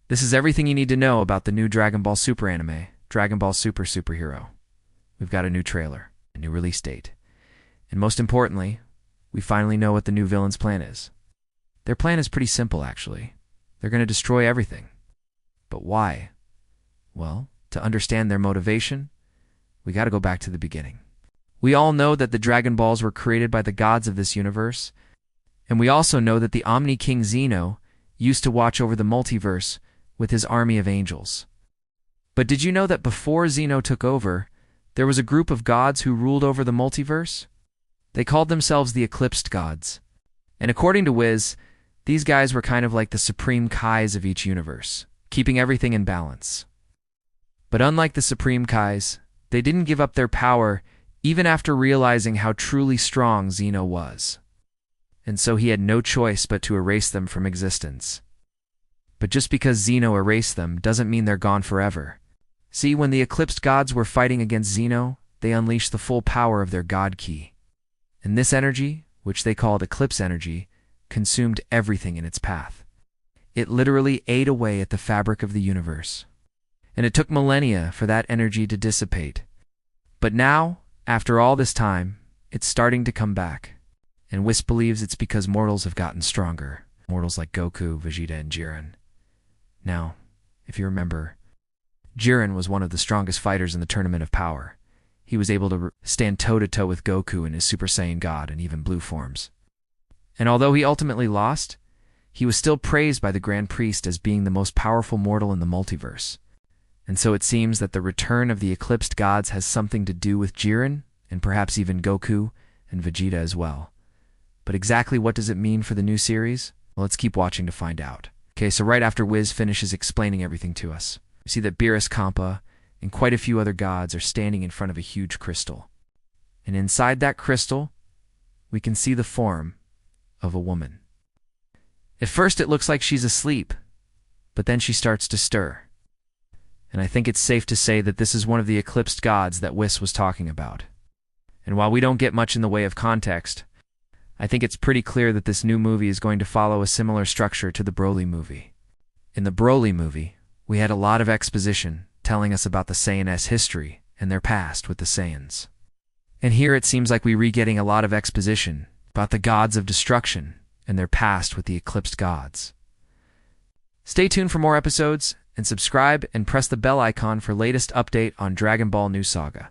This is everything you need to know about the new Dragon Ball Super anime, Dragon Ball Super Superhero. We've got a new trailer, a new release date, and most importantly, we finally know what the new villain's plan is. Their plan is pretty simple, actually. They're going to destroy everything. But why? Well, to understand their motivation, we got to go back to the beginning. We all know that the Dragon Balls were created by the gods of this universe, and we also know that the Omni King Zeno used to watch over the multiverse with his army of angels. But did you know that before Zeno took over, there was a group of gods who ruled over the multiverse? They called themselves the Eclipsed gods. And according to Wiz, these guys were kind of like the supreme Kais of each universe, keeping everything in balance. But unlike the supreme Kais, they didn't give up their power even after realizing how truly strong Zeno was. And so he had no choice but to erase them from existence. But just because Zeno erased them doesn't mean they're gone forever. See, when the Eclipsed gods were fighting against Zeno, they unleashed the full power of their god ki. And this energy, which they called Eclipse energy, consumed everything in its path. It literally ate away at the fabric of the universe. And it took millennia for that energy to dissipate. But now, after all this time, it's starting to come back. And Whis believes it's because mortals have gotten stronger. Mortals like Goku, Vegeta, and Jiren. Now, if you remember, Jiren was one of the strongest fighters in the Tournament of Power. He was able to stand toe-to-toe with Goku in his Super Saiyan God and even Blue forms. And although he ultimately lost, he was still praised by the Grand Priest as being the most powerful mortal in the multiverse. And so it seems that the return of the Eclipsed gods has something to do with Jiren, and perhaps even Goku and Vegeta as well. But exactly what does it mean for the new series? Well, let's keep watching to find out. Okay, so right after Wiz finishes explaining everything to us, we see that Beerus Kampa and quite a few other gods are standing in front of a huge crystal. And inside that crystal, we can see the form of a woman. At first it looks like she's asleep, but then she starts to stir. And I think it's safe to say that this is one of the Eclipsed gods that Whis was talking about. And while we don't get much in the way of context, I think it's pretty clear that this new movie is going to follow a similar structure to the Broly movie. In the Broly movie, we had a lot of exposition telling us about the Saiyans' history and their past with the Saiyans. And here it seems like we're getting a lot of exposition about the gods of destruction and their past with the Eclipsed gods. Stay tuned for more episodes, and subscribe and press the bell icon for latest update on Dragon Ball New Saga.